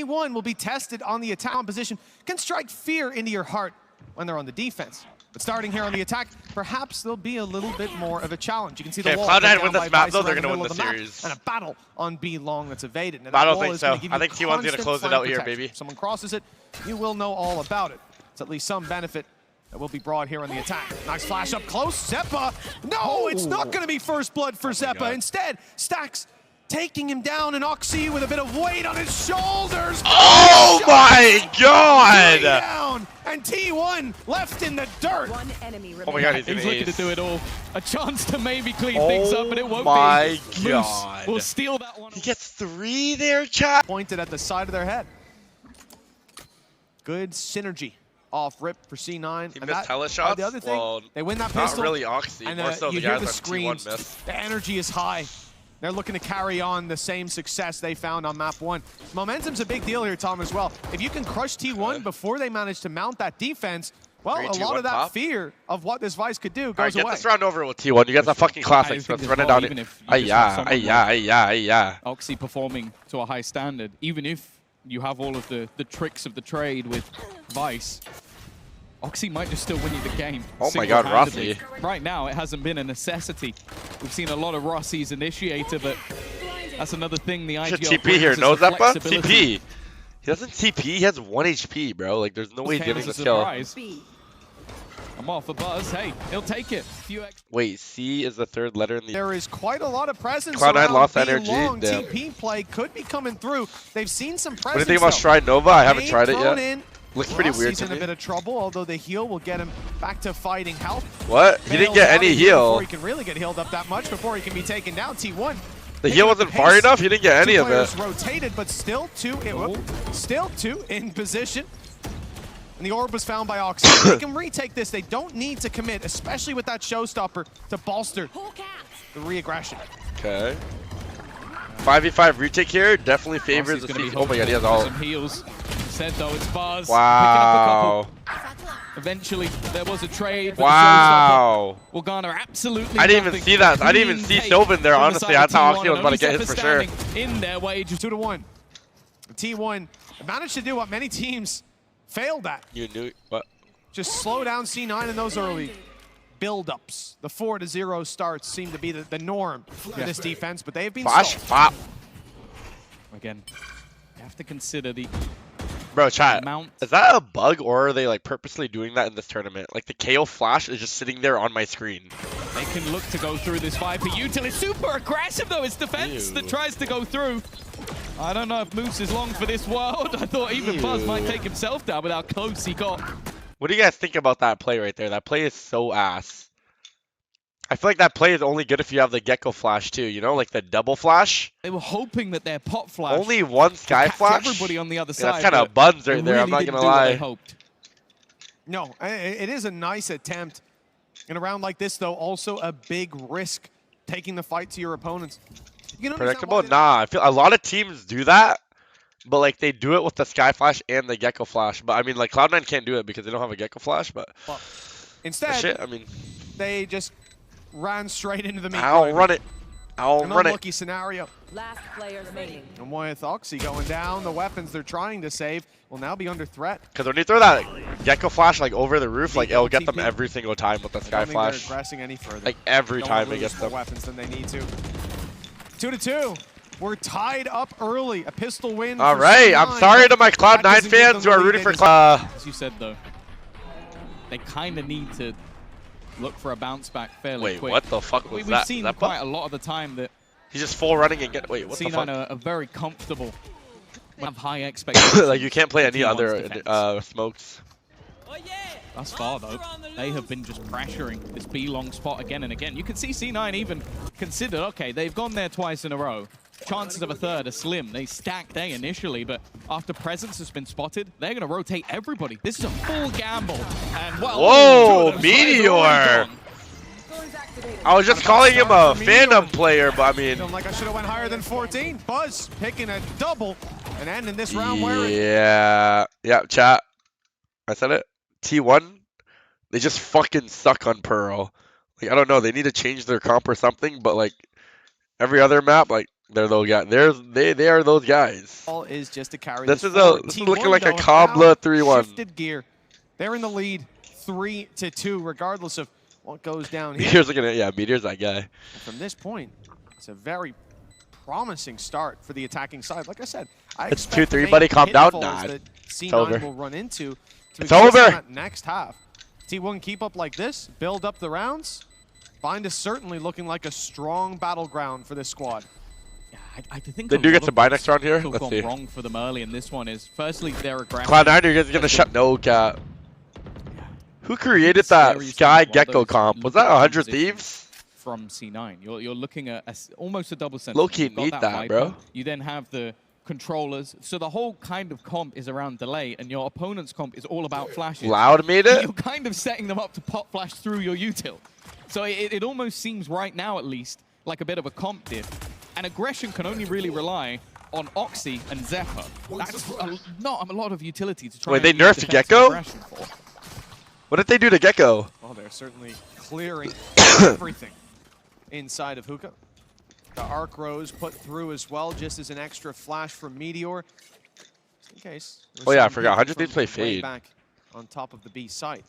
T1 will be tested on the attack position, can strike fear into your heart when they're on the defense. But starting here on the attack, perhaps there'll be a little bit more of a challenge. You can see the wall. Cloud9 win this map, though, they're going to win the series. And a battle on B long that's evaded. And I don't think so. I think T1's going to close it out here, baby. If someone crosses it, you will know all about it. It's at least some benefit that will be brought here on the attack. Nice flash up close. Zeppa. No, it's not going to be first blood for Zeppa. Instead, Stacks taking him down, and Oxy with a bit of weight on his shoulders. Oh my god! Down, and T1 left in the dirt. One enemy oh my god, he's looking to do it all. A chance to maybe clean oh things up, but it won't my be. God. Moose will steal that one. He gets 3 there, chat. Pointed at the side of their head. Good synergy off rip for C9. He missed teleshots. The other thing, well, they win that not pistol. really Oxy, and more so you the hear guys the on screams. T1 miss. The energy is high. They're looking to carry on the same success they found on map 1. Momentum's a big deal here, Tom, as well. If you can crush T1 before they manage to mount that defense, well, 3, a 2, lot 1, of that pop. fear of what this Vice could do goes Alright, get away. this round over with T1. You got that fucking classic. Let's run it down. Oxy performing to a high standard, even if you have all of the tricks of the trade with Vice, Oxy might just still win you the game. Oh my god, Rossi. Right now, it hasn't been a necessity. We've seen a lot of Rossi's initiator, but that's another thing the IGL should TP here, is no the Zeppa? flexibility. TP. He doesn't TP, he has 1 HP, bro. Like, there's no way he's getting the kill. I'm off a buzz. Hey, he'll take it. Wait, C is the 3rd letter in the... There is quite a lot of presence Cloud9 around lost B energy. long. Damn. TP play could be coming through. They've seen some presence. What do you think about though. Stride Nova? I haven't tried it yet. In. Looks pretty weird Rossi's to in me. a bit of trouble, although the heal will get him back to fighting health. What? He didn't get any heal. Before he can really get healed up that much, before he can be taken down. T1. The heal wasn't far enough. He didn't get any of it. Rotated, but still two in position. And the orb was found by Oxy. They can retake this. They don't need to commit, especially with that showstopper to bolster the re-aggression. Okay. 5v5 retake here definitely favors the C. Oh my god, he has all. Some heals. Said though, it's Buzz. Wow. Picking up a couple. Eventually, there was a trade. Wow. Will garner absolutely. I didn't even see that. I didn't even see Sylvan there. Honestly, I thought Oxy was about to get his for sure. In their way, 2-1. T1 managed to do what many teams failed at. You knew what? Just slow down C9 in those early build-ups. The 4-0 starts seem to be the norm for this defense, but they've been Flash, pop. Again, you have to consider the Bro, chat, amount. is that a bug or are they like purposely doing that in this tournament? Like the KO flash is just sitting there on my screen. They can look to go through this Viper util. It's super aggressive though. It's defense that tries to go through. I don't know if Moose is long for this world. I thought even Buzz might take himself down with how close he got. What do you guys think about that play right there? That play is so ass. I feel like that play is only good if you have the Gecko flash too, you know, like the double flash. They were hoping that their pot flash only one sky flash. Everybody on the other Yeah, side. that's kind of buns right there. Really I'm not gonna didn't do what they lie. hoped. No, it is a nice attempt. In a round like this, though, also a big risk taking the fight to your opponents. You can Predictable? Nah, I feel a lot of teams do that, but like they do it with the sky flash and the Gecko flash. But I mean, like Cloud9 can't do it because they don't have a Gecko flash. But well, instead, shit, I mean, they just ran straight into the meat. I'll run it. I'll An run it. unlucky scenario. Last player remaining. And with Oxy going down, the weapons they're trying to save will now be under threat. Because when you throw that Gecko flash like over the roof, like it'll get them every single time with the sky They're flash. aggressing any further. Like every Don't time lose it gets more them. weapons than they need to. 2-2. We're tied up early. A pistol win. All for right, C9, I'm sorry to my but Cloud9 that doesn't give fans them who the are lead rooting they for deserve. As you said though, they kind of need to look for a bounce back fairly Wait, quick. what the fuck was We've that? seen That quite a lot of the time that He's just full running and get. Wait, what the C9 fuck? are very comfortable. Have high expectations. Like you can't play any T1's other defense. smokes. Thus far, though, they have been just pressuring this B-long spot again and again. You can see C9 even considered, okay, they've gone there twice in a row. Chances of a third are slim. They stacked A initially, but after presence has been spotted, they're going to rotate everybody. This is a full gamble. And well, Whoa, Meteor! I was just calling him a Phantom player, but I mean... Feeling like I should have went higher than 14. Buzz picking a double and ending this round wearing. Yeah, chat. I said it. T1, they just fucking suck on Pearl. Like, I don't know, they need to change their comp or something, but like, every other map, like, They're those guys. They are those guys. All is just to carry This this is forward. looking like a though, Cobbler now 3-1. shifted gear. They're in the lead 3-2, regardless of what goes down here. Meteor's looking at Meteor's that guy. And from this point, it's a very promising start for the attacking side. Like I said, I It's expect 2-3, the buddy. Calm down. pitfalls Nah, that C9 over. will run into to It's exist in over. that next half. T1 keep up like this, build up the rounds. Bind is certainly looking like a strong battleground for this squad. Yeah, I think They do get to buy next round here. What's Let's gone see. wrong for them early in this one is, firstly, their aggression. Cloud9, you're guys gonna shut no cat. Who created that Scariest Sky thing, one of Gecko those comp? Was look that at 100 position Thieves? From C9. You're looking at almost a double sentence. Low-key You've got need that, Viper. bro. You then have the controllers. So the whole kind of comp is around delay, and your opponent's comp is all about flashes. Loud made it? You're kind of setting them up to pop flash through your util. So it almost seems right now, at least, like a bit of a comp diff. And aggression can only really rely on Oxy and Zephyr. That's not a lot of utility to try Wait, and they use nerfed defensive Gecko? aggression for. What did they do to Gecko? Well, they're certainly clearing everything inside of Hookah. The Arc Rose put through as well, just as an extra flash from Meteor. Just in case. Oh yeah, I Some forgot. heat 100 Thieves from play way Fade. back on top of the B site.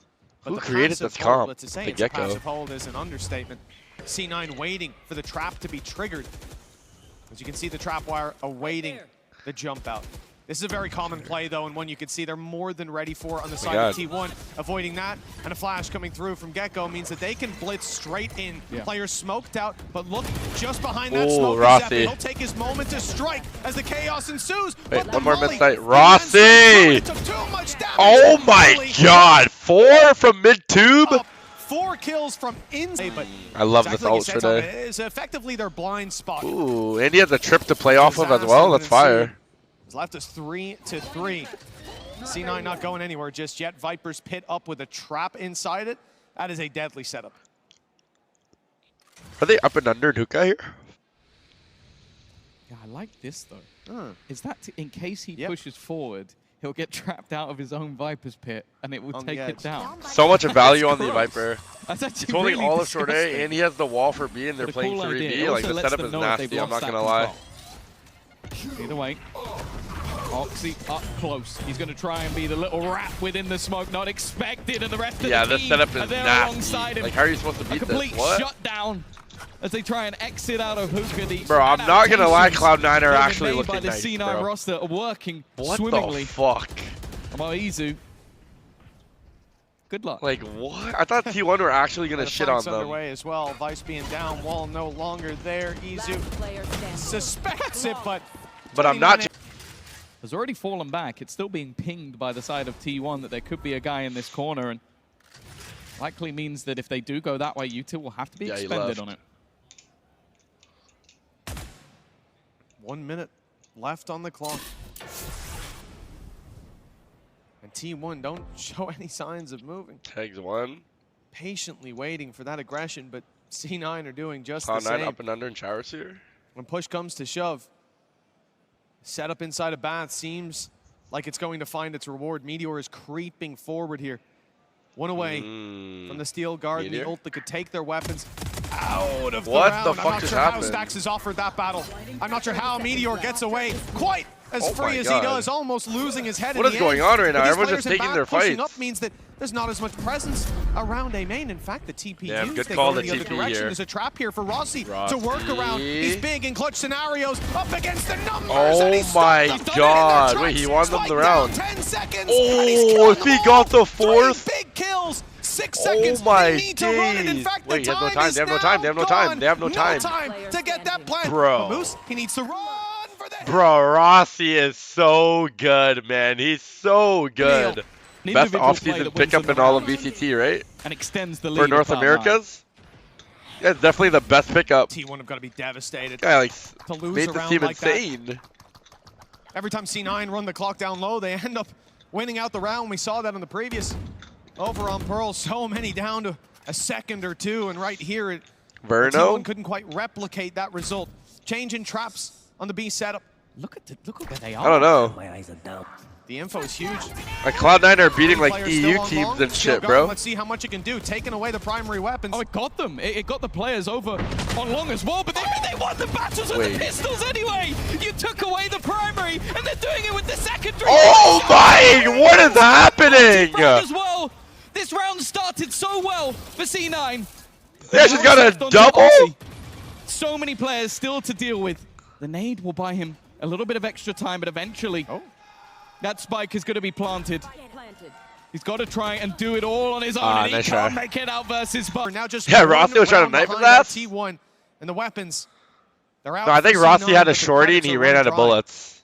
But Who the created passive this hold, comp? let's say The it's a Gecko. passive hold is an understatement. C9 waiting for the trap to be triggered. As you can see, the trap wire awaiting the jump out. This is a very common play, though, and one you can see they're more than ready for on the side of T1. Avoiding that, and a flash coming through from Gecko means that they can blitz straight in. Yeah. Players smoked out, but look just behind that Ooh, smoke. Rossi. He'll take his moment to strike as the chaos ensues. Wait, but one more Molly, mid-sight. he Rossi! went through, took too much damage. Oh my Molly god! 4 from mid-tube? up 4 kills from inside, but I love exactly this like you ult said, today. Tom, it is effectively their blind spot. Ooh, and he has a trip to play off of as well. That's fire. It's left us 3-3. C9 not going anywhere just yet. Viper's pit up with a trap inside it. That is a deadly setup. Are they up and under Hookah here? Yeah, I like this, though. Huh. Is that in case he Yep. pushes forward, he'll get trapped out of his own Viper's pit, and it will On the take it edge. down. So much value on the gross. Viper. That's actually It's holding really all of short A, disgusting. and he has the wall for B, and they're But a playing cool 3B. idea. It Like, also the lets setup them is know that they've nasty, I'm lost not that gonna lie. control. Either way, Oxy up close. He's going to try and be the little rat within the smoke, not expected, and the rest of Yeah, the this team setup are is there nasty. alongside him. Like, how are you supposed to A beat complete this? What? shutdown as they try and exit out of Hookah. The Bro, I'm not gonna lie, adaptations Cloud9 that are have been actually made looking by the nice, C9 bro. roster are working What swimmingly. the fuck? Well, Izu, good luck. Like, what? I thought T1 were actually gonna The shit on fight's them. underway as well. Vice being down, wall no longer there. Izu suspects it, but But I'm not. Has already fallen back. It's still being pinged by the side of T1 that there could be a guy in this corner, and likely means that if they do go that way, U2 will have to be Yeah, he expended left. on it. 1 minute left on the clock. And T1 don't show any signs of moving. Tags 1. Patiently waiting for that aggression, but C9 are doing just the Cloud9 same. up and under in showers here. When push comes to shove, setup inside of Bath seems like it's going to find its reward. Meteor is creeping forward here. One away from the steel guard and the Meteor? ult that could take their weapons out of What the round. the I'm fuck not just sure how happened? Stax has offered that battle. I'm not sure how Meteor gets away quite as Oh free my as God. he does, almost losing his head What in is the going end. on right now? But these Everyone's just players in taking their Bath pushing fights. up means that there's not as much presence around A main. In fact, the TP Damn, used, good they call, go in the the other TP direction. here. There's a trap here for Rossi to work around. He's Rossi. big in clutch scenarios, up against the numbers. Oh and he's my stopped. Done it in God. their Wait, he tracks. won them the Spike down, round. 10 seconds. Oh, and he's killing if he them got all. the fourth. 3 big kills. 6 seconds. Oh my They need to run it. In days. fact, Wait, the he has no time time. is They have no now time. They have no time. gone. They have no time. To get that plant. Bro. Moose, he needs to run for the Bro, Rossi is so good, man. He's so good. An Best individual play offseason that wins pickup them in the all of round VCT, right? and extends the lead For of North Cloud9. Americas? Yeah, it's definitely the best pickup. T1 have got to be devastated. Guy like To lose made a this round team like that. insane. Every time C9 run the clock down low, they end up winning out the round. We saw that on the previous over on Pearl. So many down to a second or two, and right here, Verno? T1 couldn't quite replicate that result. Change in traps on the B setup. Look at where they are. I don't know. My eyes are down. The info is huge. Like Cloud9 are beating like Players EU still on teams long, and still shit, going. bro. Let's see how much it can do. Taking away the primary weapons. Oh, it got them. It got the players over on long as well, but they won the battles with the pistols anyway. You took away the primary, and they're doing it with the secondary. Oh my! What is happening? As well. This round started so well for C9. They just got a double. So many players still to deal with. The nade will buy him a little bit of extra time, but eventually that spike is going to be planted. He's got to try and do it all on his own, and he can't make it out versus Buck. Now just Rossi was trying to knife his ass. T1 and the weapons. They're out. No, I think Rossi had a shorty and he ran out of bullets.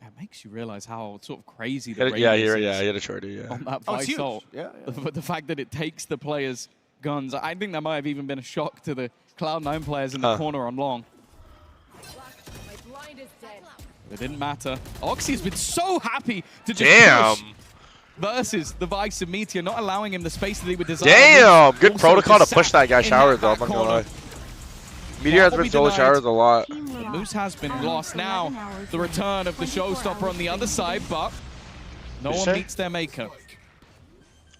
It makes you realize how sort of crazy the he had a shorty. On that Visol. But the fact that it takes the players' guns, I think that might have even been a shock to the Cloud9 players in the corner on long. It didn't matter. Oxy's been so happy to just push versus the Vice of Meteor, not allowing him the space that he would desire. Damn! Good protocol to push that guy Showers though, I'm not gonna lie. Meteor has been solo Showers a lot. The Moose has been lost now. The return of the showstopper on the other side, but no one meets their maker.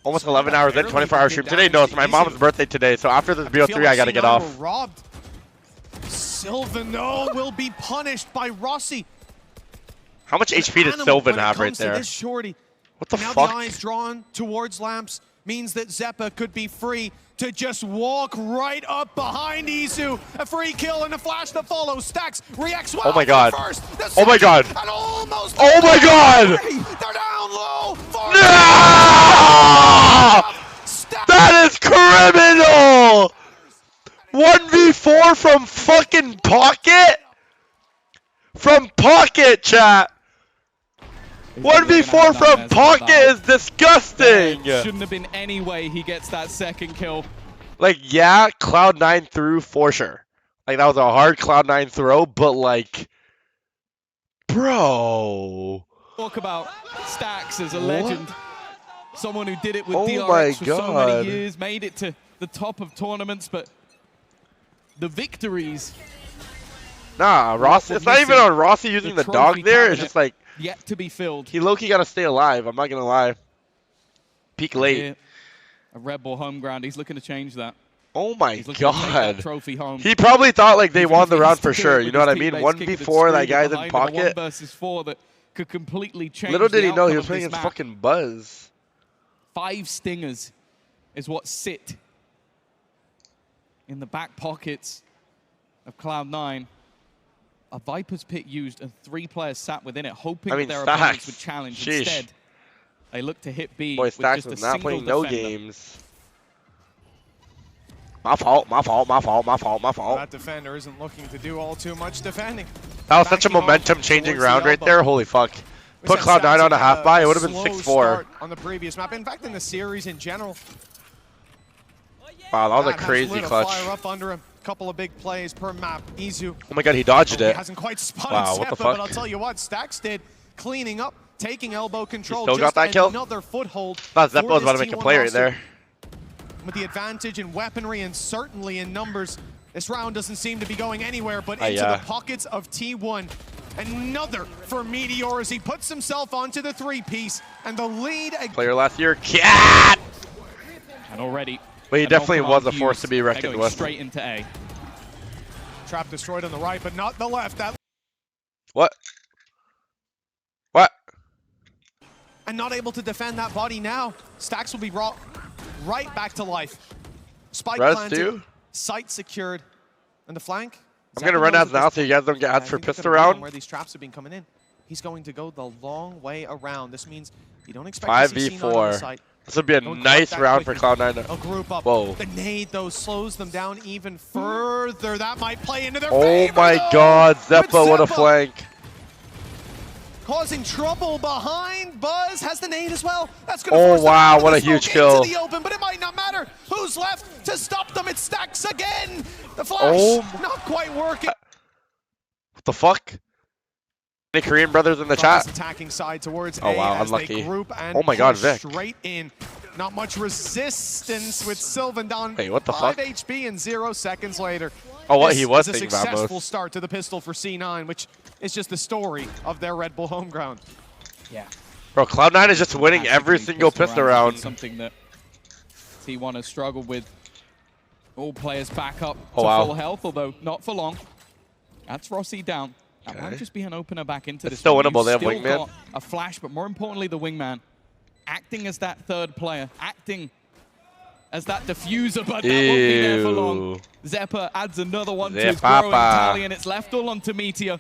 Almost 11 hours in, 24-hour stream today. No, it's my mom's birthday today, so after this BO3 I gotta get off. Robbed. Sylvan will be punished by Rossi. How much HP does Sylvan have right there? What the fuck? Now the eyes drawn towards Lamps means that Zeppa could be free to just walk right up behind Izu. A free kill and a flash that follows. Stacks reacts well. Oh my god. First, oh my god. And almost oh my god. They're down low. No! That is criminal. 1v4 from fucking pocket? From pocket, chat. 1v4 from pocket is disgusting! Shouldn't have been any way he gets that second kill. Like, yeah, Cloud9 threw for sure. Like, that was a hard Cloud9 throw, but like, bro. Talk about Stacks as a legend. Someone who did it with oh DRX for so many years, made it to the top of tournaments, but the victories. Nah, Rossi, it's not even on Rossi using the dog there, it's just like, yet to be filled. He low-key gotta stay alive, I'm not gonna lie. Peak late. Yeah. A Red Bull home ground, he's looking to change that. Oh my god. Trophy home. He probably thought like they won the round for sure, you know what I mean? 1v4, that guy's in pocket. 1 versus 4 that could completely change. Little did he know he was playing against fucking Buzz. 5 stingers is what sit in the back pockets of Cloud9. A Viper's Pit used and 3 players sat within it, hoping that their opponents would challenge. Instead, they look to hit B with just a not playing single no games. My fault. That defender isn't looking to do all too much defending. That was such a momentum-changing round right there. Holy fuck. Put Cloud9 on a half buy, it would have been 6-4. On the previous map, in fact, in the series in general. Wow, that was a crazy clutch. Fire up under him. Couple of big plays per map. Izu. Oh my god, he dodged it. He hasn't quite spotted what the Zeppa, fuck? but I'll tell you what, Stacks did, cleaning up, taking elbow control. He still got that kill? Another foothold. Thought Zeppa was about to make a play right there. With the advantage in weaponry and certainly in numbers, this round doesn't seem to be going anywhere but into the pockets of T1. Another for Meteor as he puts himself onto the 3-piece and the lead. Player last year, Cat! And already. But he definitely was a force to be reckoned with. Straight into A. Trap destroyed on the right, but not the left. What? And not able to defend that body now. Stacks will be brought right back to life. Spike planted, sight secured, and the flank. I'm gonna run ads now so you guys don't get ads for pistol round. Where these traps have been coming in. He's going to go the long way around. This means you don't expect to see C9 on the site. This would be a nice round for Cloud9. A group up. Whoa. The nade, though, slows them down even further. That might play into their favor. Oh my god, Zeppa, what a flank. Causing trouble behind. Buzz has the nade as well. That's gonna force wow, what a huge kill. Into the open, but it might not matter. Who's left to stop them? It Stacks again. The flash not quite working. What the fuck? Any Korean brothers in the chat? Attacking side towards oh wow, unlucky. Oh my god, Vic. Straight in. Not much resistance with Sylvan down. Hey, what the 5 fuck? HP and 0 seconds later. Oh, what he was thinking about most. A most. successful start to the pistol for C9, which is just the story of their Red Bull home ground. Yeah. Bro, Cloud9 is just winning every single pistol round. Something that T1 has struggled with. All players back up to wow. full health, although not for long. That's Rossi down. That might just be an opener back into this. Still one. winnable. They have Still wingman. got a flash, but more importantly, the wingman acting as that third player, acting as that diffuser, but that won't be there for long. Zeppa adds another one to his growing tally, and it's left all onto Meteor.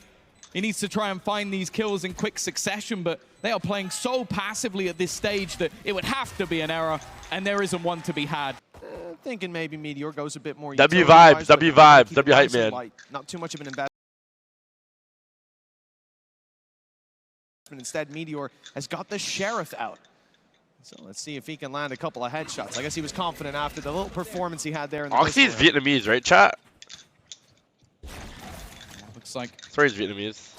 He needs to try and find these kills in quick succession, but they are playing so passively at this stage that it would have to be an error, and there isn't one to be had. Thinking maybe Meteor goes a bit more W vibes, W vibes, W hype man. Light. Not too much of an investment. Instead, Meteor has got the Sheriff out. So let's see if he can land a couple of headshots. I guess he was confident after the little performance he had there. Oxy is Vietnamese, right, chat? Looks like. Sorry, he's Vietnamese.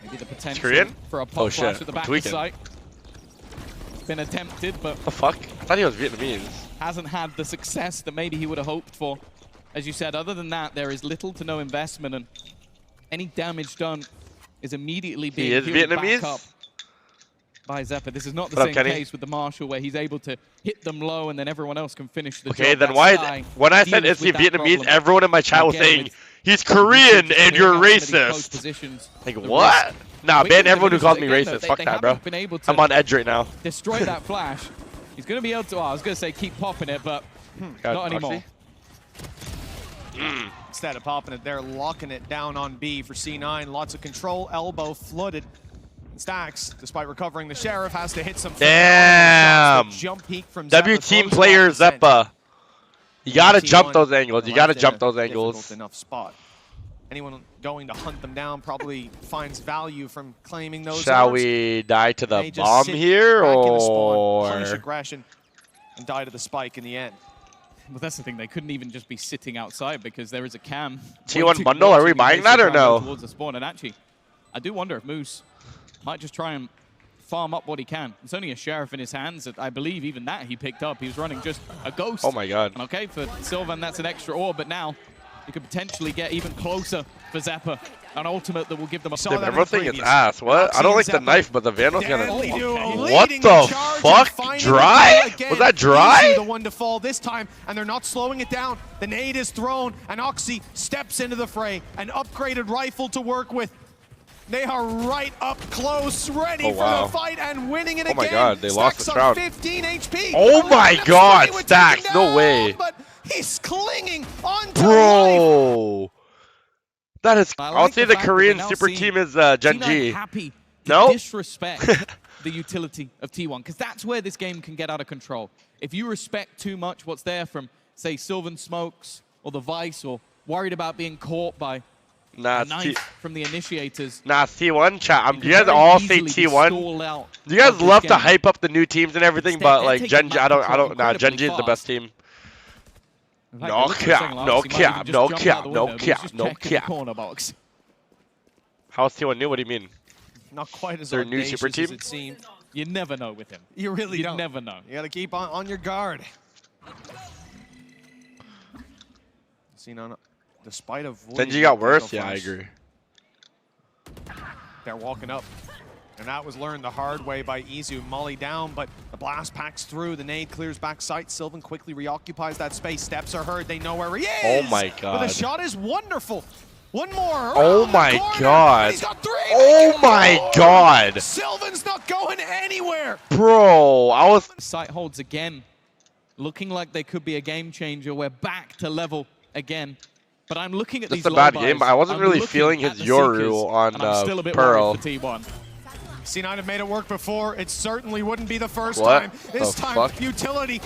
Maybe the potential Korean? for a pop flash at the back of the tweaking. site. It's been attempted, but the fuck? I thought he was Vietnamese. Hasn't had the success that maybe he would have hoped for. As you said, other than that, there is little to no investment, and any damage done is immediately being healed back up by Zeppa. This is not the same case with the Marshall, where he's able to hit them low and then everyone else can finish the job. Okay, then why? When I said is he Vietnamese, everyone in my chat was saying he's Korean and you're racist. Like what? Nah, ban everyone who calls me racist. Fuck that, bro. I'm on edge right now. Destroy that flash. He's going to be able to. Oh, I was going to say keep popping it, but not anymore. Instead of popping it, they're locking it down on B for C9. Lots of control, elbow flooded. Stacks, despite recovering the Sheriff, has to hit some. Damn! Jump peek from W team player Zeppa. You gotta jump those angles. You gotta jump those angles. Enough spot. Anyone going to hunt them down probably finds value from claiming those. Shall we die to the bomb here, or punish aggression and die to the spike in the end? Well, that's the thing. They couldn't even just be sitting outside because there is a cam. T1 bundle, are we buying that or no? Towards the spawn. And actually, I do wonder if Moose might just try and farm up what he can. It's only a Sheriff in his hands. I believe even that he picked up. He was running just a Ghost. Oh my god. Okay, for Sylvan, that's an extra ore, but now you could potentially get even closer for Zeppa. An ultimate that will give them a solid. Everything is ass. What? I don't like the knife, but the Vandal's gonna. What the fuck? Dry? Was that dry? The one to fall this time, and they're not slowing it down. The nade is thrown, and Oxy steps into the fray. An upgraded rifle to work with. They are right up close, ready for the fight and winning it again. Oh my god, they lost the Shroud. 15 HP. Oh my god, Stacks, no way. But he's clinging onto bro. life. That is. I'll say the Korean super team is Gen G. Happy to disrespect the utility of T1, because that's where this game can get out of control. If you respect too much what's there from, say, Sylvan Smokes or the Vice, or worried about being caught by a knife from the initiators. Nah, T1 chat. You guys all say T1. You guys love to hype up the new teams and everything, but like Gen G, I don't. Nah, Gen G is the best team. No cap, no cap, no cap, no cap, no cap. How's T1 new? What do you mean? Not quite as their new super team. As it seemed. You never know with him. You really don't. You never know. You gotta keep on your guard. See, no, despite avoiding. Genji got worse. Yeah, I agree. They're walking up. And that was learned the hard way by Izu. Molly down, but the blast packs through. The nade clears back sight. Sylvan quickly reoccupies that space. Steps are heard. They know where he is. Oh my god. But the shot is wonderful. One more. Oh my god. He's got 3. Oh my god. Sylvan's not going anywhere. Bro, I was. Sight holds again. Looking like they could be a game changer. We're back to level again. But I'm looking at these. Just a bad game. I wasn't really feeling his Yoru on Pearl. C9 have made it work before. It certainly wouldn't be the first time. This time, utility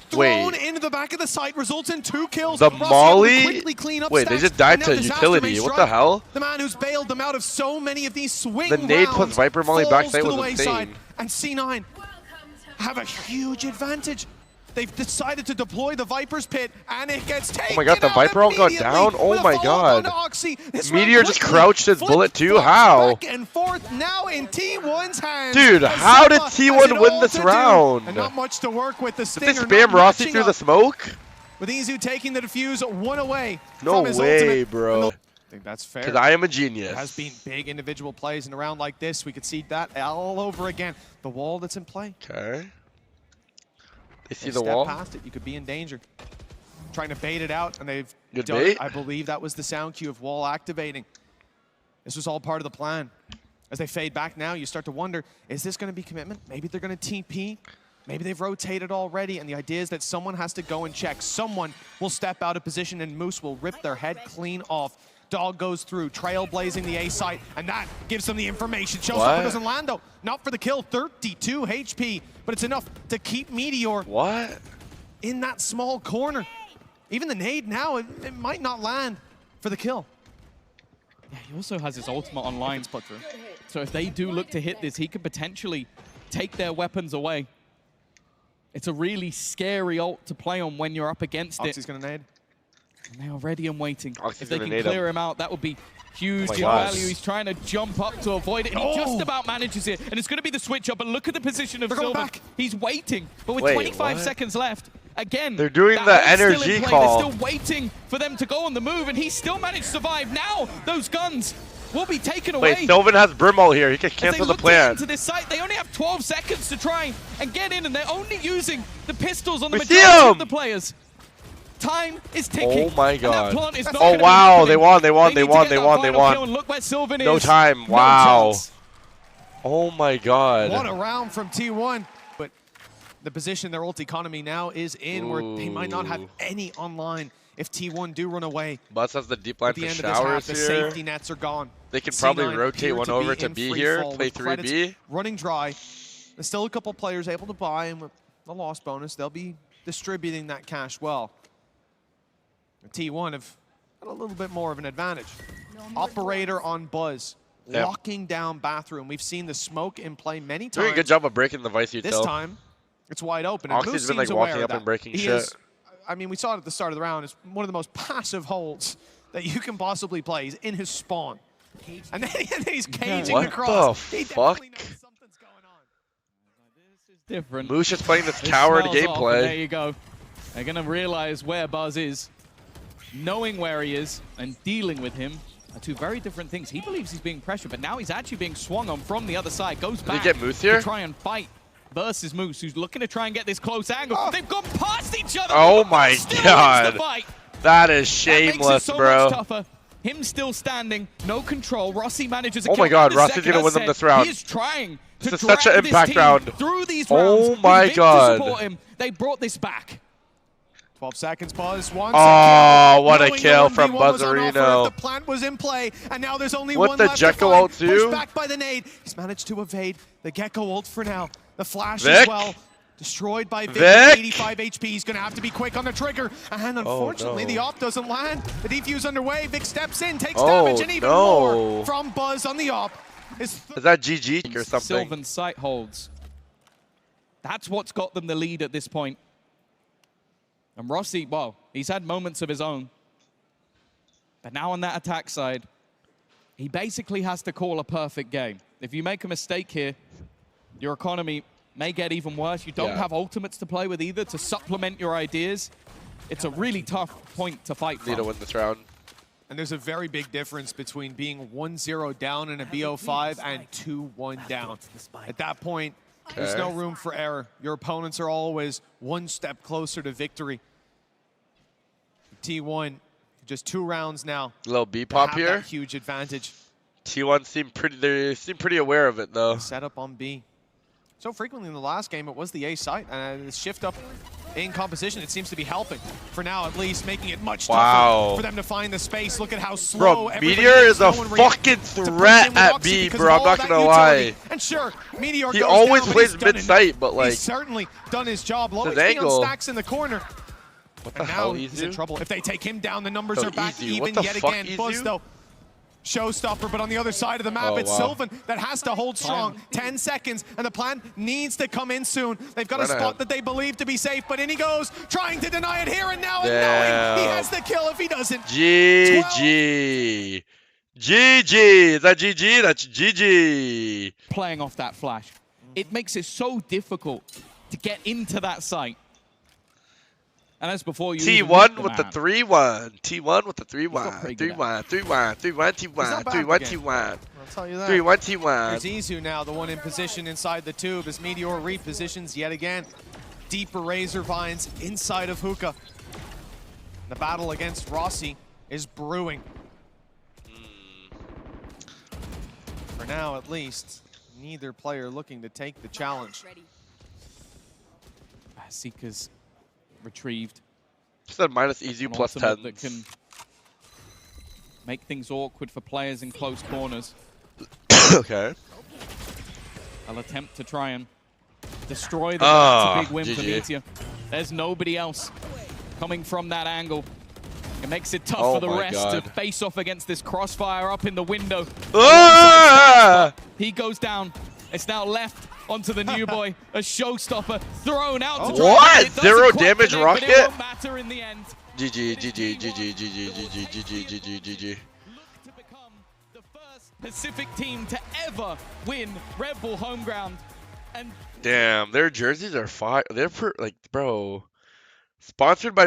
thrown into the back of the site results in 2 kills. The Molly? Wait, they just died to utility. What the hell? The man who's bailed them out of so many of these swing rounds. The nade plus Viper Molly backside was insane. And C9 have a huge advantage. They've decided to deploy the Viper's pit, and it gets taken. Oh my god, the Viper all got down? Oh my god. Meteor just crouched his bullet too? How? Back and forth now in T1's hands. Dude, how did T1 win this round? And not much to work with. The Stinger. Did they spam Rossi through the smoke? With Izu taking the defuse 1 away. No way, bro. I think that's fair. Because I am a genius. There has been big individual plays in a round like this. We could see that all over again. The wall that's in play. Okay. They see If the step wall. past it, you could be in danger. Trying to bait it out, and they've Good done bait. it. I believe that was the sound cue of wall activating. This was all part of the plan. As they fade back now, you start to wonder, is this going to be commitment? Maybe they're going to TP. Maybe they've rotated already, and the idea is that someone has to go and check. Someone will step out of position, and Moose will rip their head clean off. Dog goes through, trailblazing the A site, and that gives them the information. Showstopper doesn't land, though. Not for the kill, 32 HP, but it's enough to keep Meteor in that small corner. Even the nade now, it might not land for the kill. Yeah, he also has his ultimate online. So if they do look to hit this, he could potentially take their weapons away. It's a really scary ult to play on when you're up against it. Oxy's gonna nade. And they are ready and waiting. Oxy's if they can nade clear him out, that would be huge Oh value. He's trying to jump up to avoid it, and he just about manages it. And it's going to be the switch up, but look at the position of Sylvan. He's waiting, but with 25 seconds left, again, they're doing the energy call. They're still waiting for them to go on the move, and he still managed to survive. Now, those guns will be taken away. Wait, Sylvan has Brimall here. He can cancel the plan. Into this site, they only have 12 seconds to try and get in, and they're only using the pistols on the majority of the players. Time is ticking. Oh my god. Oh wow, they won. Look where Sylvan is. No time. Wow. Oh my god. What a round from T1. But the position their ult economy now is in, where they might not have any online if T1 do run away. Butts has the deep line At the for end showers of this half, here. the safety nets are gone. They can probably C9 rotate one over to B here, play 3B. Running dry. There's still a couple players able to buy, and with the loss bonus, they'll be distributing that cash well. T1 have got a little bit more of an advantage. Operator on Buzz, locking down Bathroom. We've seen the smoke in play many times. Doing a good job of breaking the Vice util. This time, it's wide open. And Oxy's been like walking up and breaking shit. I mean, we saw it at the start of the round. It's one of the most passive holds that you can possibly play. He's in his spawn. And then he's caging the cross. What the fuck? This is different. Moose is playing this coward gameplay. There you go. They're going to realize where Buzz is. Knowing where he is and dealing with him are two very different things. He believes he's being pressured, but now he's actually being swung on from the other side. Goes back Did he get Moose here? to try and fight versus Moose, who's looking to try and get this close angle. They've gone past each other. Oh my god. That is shameless, that makes it so bro. much tougher. Him still standing, no control. Rossi manages a Oh my god, Rossi's gonna win them this round. He is trying to this is such an impact round. Through these rounds. Oh my god. To support him. They brought this back. 12 seconds, Buzz. Oh, what a kill from Buzzarino. The plant was in play, and now there's only one left the Gecko ult too? Pushed back by the nade. He's managed to evade the Gecko ult for now. The flash as well. Destroyed by Vic. 85 HP. He's going to have to be quick on the trigger. And unfortunately, the op doesn't land. The defuse underway. Vic steps in, takes damage, and even more from Buzz on the op. Is that GG or something? Sylvan sight holds. That's what's got them the lead at this point. And Rossi, well, he's had moments of his own. But now on that attack side, he basically has to call a perfect game. If you make a mistake here, your economy may get even worse. You don't have ultimates to play with either to supplement your ideas. It's a really tough point to fight from. Need to win this round. And there's a very big difference between being 1-0 down in a BO5 and 2-1 down. At that point, there's no room for error. Your opponents are always one step closer to victory. T1, just 2 rounds now. Little B pop here. That huge advantage. T1 seem pretty aware of it though. Set up on B. So frequently in the last game, it was the A site, and the shift up in composition, it seems to be helping. For now, at least, making it much tougher for them to find the space. Look at how slow Meteor is a fucking threat at B, bro. I'm not gonna lie. And sure, Meteor he always plays mid-site, but like he's certainly done his job. Low his HP angle. on Stacks in the corner. What the and hell, now he's in trouble. If they take him down, the numbers so are back easy. even yet again. Buzz though. Showstopper, but on the other side of the map, it's Sylvan that has to hold strong. 10 seconds, and the plan needs to come in soon. They've got a spot that they believe to be safe, but in he goes, trying to deny it here and now, and knowing he has the kill if he doesn't. GG. GG. Is that GG? That's GG. Playing off that flash. It makes it so difficult to get into that site. And as before, you T1 with the 3-1. T1 with the 3-1. pretty good 3-1. 3-1. 3-1. T1. 3-1. T1. I'll tell you that. 3-1. T1. Here's Izu now, the one in position inside the tube as Meteor repositions yet again. Deeper razor vines inside of Hookah. The battle against Rossi is brewing. For now, at least, neither player looking to take the challenge. Seeker's retrieved. Said minus easy An plus ultimate 10. that can make things awkward for players in close corners. Okay. I'll attempt to try and destroy them. That's a big win for GG. Meteor. There's nobody else coming from that angle. It makes it tough Oh for the my rest God. to face off against this crossfire up in the window. Ah! He goes down. It's now left onto the new boy. A showstopper thrown out to try. What? It doesn't 0 quite damage connect, rocket? But it won't matter in the end. GG, GG, GG, GG, GG, GG, GG, GG. Look to become the first Pacific team to ever win Red Bull home ground. And Damn, their jerseys are fire. They're like, bro. Sponsored by